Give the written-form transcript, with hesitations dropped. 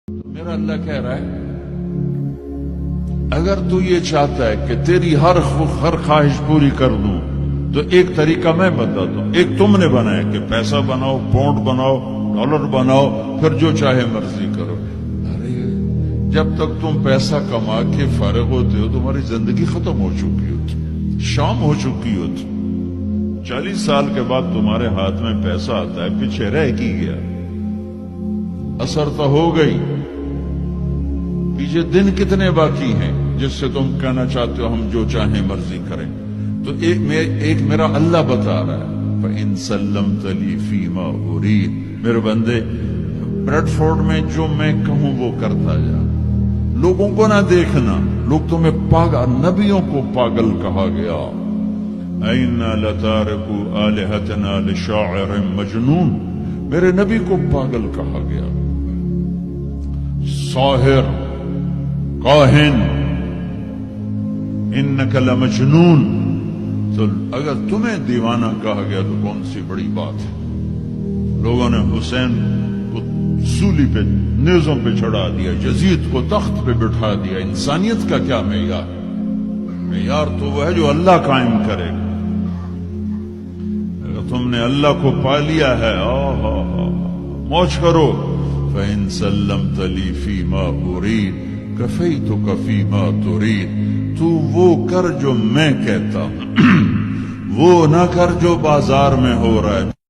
میرا اللہ کہہ رہا ہے اگر تو یہ چاہتا ہے کہ تیری ہر خواہش پوری کر دوں تو ایک طریقہ میں بتا دوں. ایک تم نے بنایا کہ پیسہ بناؤ، پاؤنڈ بناؤ، ڈالر بناؤ، پھر جو چاہے مرضی کرو. ارے جب تک تم پیسہ کما کے فارغ ہوتے ہو تمہاری زندگی ختم ہو چکی ہوتی، شام ہو چکی ہوتی. 40 سال کے بعد تمہارے ہاتھ میں پیسہ آتا ہے، پیچھے رہ کی گیا، اثر تو ہو گئی. پیچھے دن کتنے باقی ہیں جس سے تم کہنا چاہتے ہو ہم جو چاہیں مرضی کریں. تو ایک میرا اللہ بتا رہا ہے فَإِن سَلَّمْتَ لِي فِي مَا أُرِيدُ. میرے بندے بریڈ فورڈ میں جو میں کہوں وہ کرتا جا. لوگوں کو نہ دیکھنا، لوگ تمہیں پاگل، نبیوں کو پاگل کہا گیا. اَإِنَّا لَتَارِكُو آلِهَتِنَا لِشَاعِرٍ مَجْنُونٍ. میرے نبی کو پاگل کہا گیا، ساحر، کاہن، انک لمجنون. تو اگر تمہیں دیوانہ کہا گیا تو کون سی بڑی بات ہے. لوگوں نے حسین کو سولی پہ، نیزوں پہ چڑھا دیا، یزید کو تخت پہ بٹھا دیا. انسانیت کا کیا معیار؟ معیار تو وہ ہے جو اللہ قائم کرے گا. اگر تم نے اللہ کو پا لیا ہے موج کرو. فَإِن سَلَّمْتَ لِي فِي مَا أُرِيدُ كَفَيْتُكَ فِي مَا تُرِيدُ. تو وہ کر جو میں کہتا ہوں، وہ نہ کر جو بازار میں ہو رہا ہے.